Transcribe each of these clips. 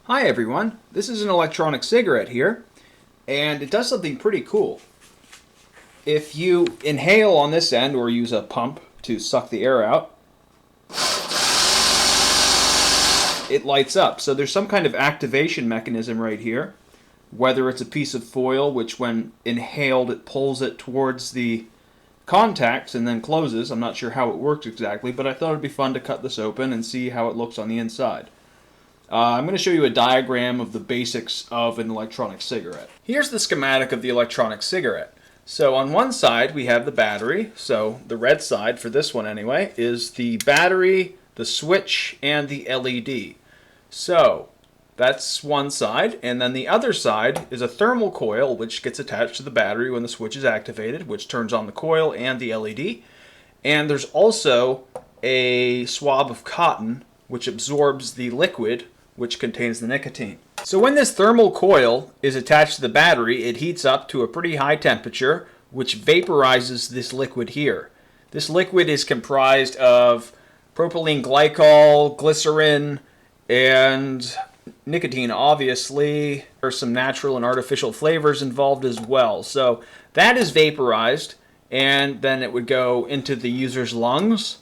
Hi everyone, this is an electronic cigarette here, and it does something pretty cool. If you inhale on this end or use a pump to suck the air out, it lights up. So there's some kind of activation mechanism right here, whether it's a piece of foil which when inhaled it pulls it towards the contacts and then closes. I'm not sure how it works exactly, but I thought it'd be fun to cut this open and see how it looks on the inside. I'm going to show you a diagram of the basics of an electronic cigarette. Here's the schematic of the electronic cigarette. So on one side we have the battery, so the red side for this one anyway is the battery, the switch, and the LED. So that's one side, and then the other side is a thermal coil which gets attached to the battery when the switch is activated, which turns on the coil and the LED. And there's also a swab of cotton which absorbs the liquid which contains the nicotine. So when this thermal coil is attached to the battery, it heats up to a pretty high temperature, which vaporizes this liquid here. This liquid is comprised of propylene glycol, glycerin, and nicotine. Obviously, there's some natural and artificial flavors involved as well. So that is vaporized, and then it would go into the user's lungs.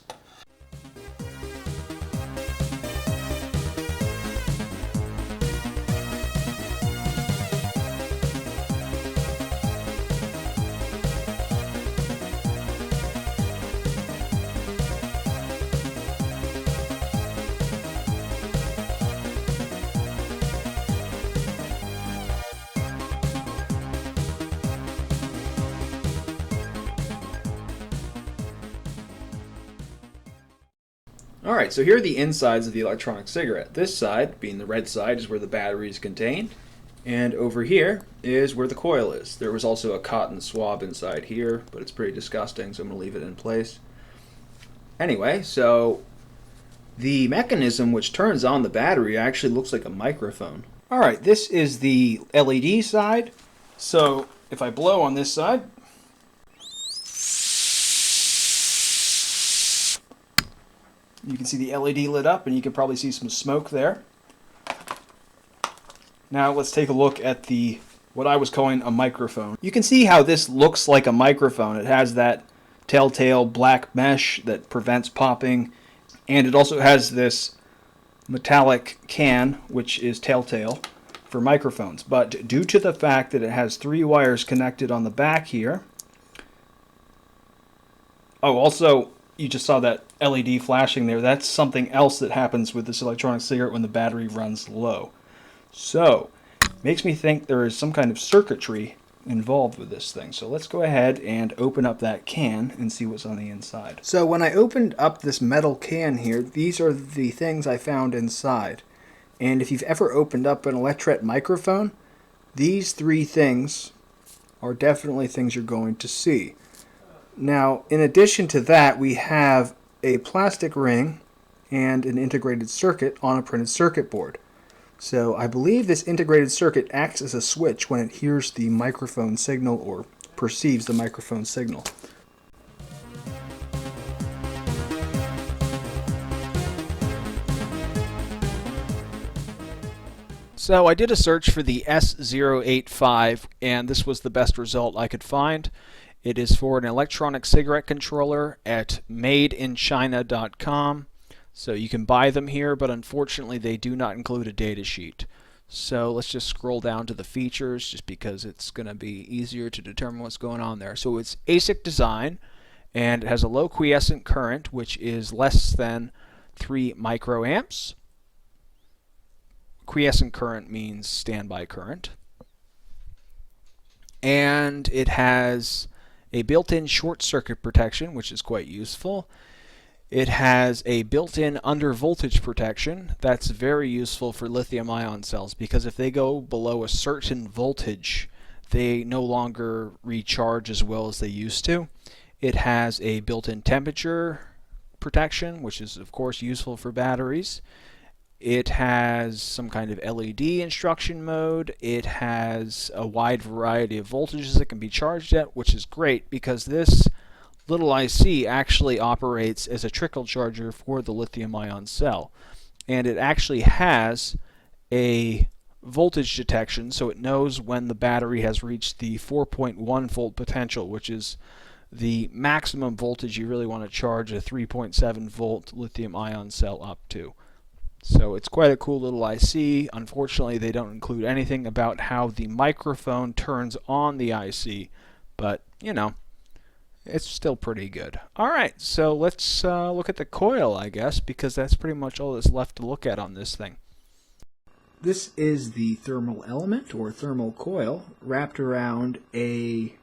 Alright, so here are the insides of the electronic cigarette. This side, being the red side, is where the battery is contained. And over here is where the coil is. There was also a cotton swab inside here, but it's pretty disgusting, so I'm going to leave it in place. Anyway, so the mechanism which turns on the battery actually looks like a microphone. Alright, this is the LED side. So if I blow on this side, you can see the LED lit up, and you can probably see some smoke there. Now let's take a look at what I was calling a microphone. You can see how this looks like a microphone. It has that telltale black mesh that prevents popping, and it also has this metallic can, which is telltale for microphones. But due to the fact that it has 3 wires connected on the back here. Oh, also, you just saw that LED flashing there. That's something else that happens with this electronic cigarette when the battery runs low. So, makes me think there is some kind of circuitry involved with this thing. So let's go ahead and open up that can and see what's on the inside. So when I opened up this metal can here, these are the things I found inside. And if you've ever opened up an electret microphone, these 3 things are definitely things you're going to see. Now, in addition to that, we have a plastic ring and an integrated circuit on a printed circuit board. So I believe this integrated circuit acts as a switch when it hears the microphone signal or perceives the microphone signal. So I did a search for the S085, and this was the best result I could find. It is for an electronic cigarette controller at madeinchina.com. So you can buy them here, but unfortunately they do not include a data sheet. So let's just scroll down to the features just because it's going to be easier to determine what's going on there. So it's ASIC design, and it has a low quiescent current, which is less than 3 microamps. Quiescent current means standby current. And it has a built-in short circuit protection, which is quite useful. It has a built-in under voltage protection. That's very useful for lithium-ion cells because if they go below a certain voltage, they no longer recharge as well as they used to. It has a built-in temperature protection, which is of course useful for batteries. It has some kind of LED instruction mode. It has a wide variety of voltages it can be charged at, which is great because this little IC actually operates as a trickle charger for the lithium-ion cell. And it actually has a voltage detection, so it knows when the battery has reached the 4.1 volt potential, which is the maximum voltage you really want to charge a 3.7 volt lithium ion cell up to. So it's quite a cool little IC. Unfortunately, they don't include anything about how the microphone turns on the IC, but you know, it's still pretty good. Alright, so let's look at the coil, I guess, because that's pretty much all that's left to look at on this thing. This is the thermal element, or thermal coil, wrapped around a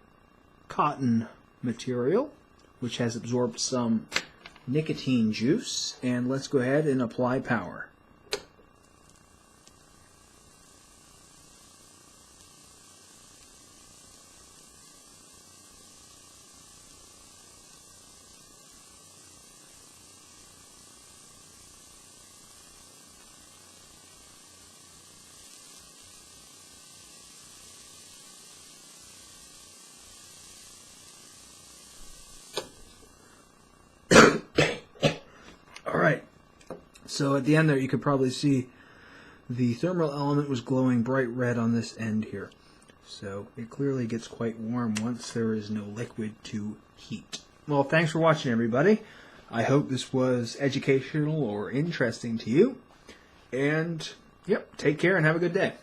cotton material, which has absorbed some nicotine juice, and let's go ahead and apply power. Alright, so at the end there you could probably see the thermal element was glowing bright red on this end here. So it clearly gets quite warm once there is no liquid to heat. Well, thanks for watching, everybody. I hope this was educational or interesting to you. And, yep, take care and have a good day.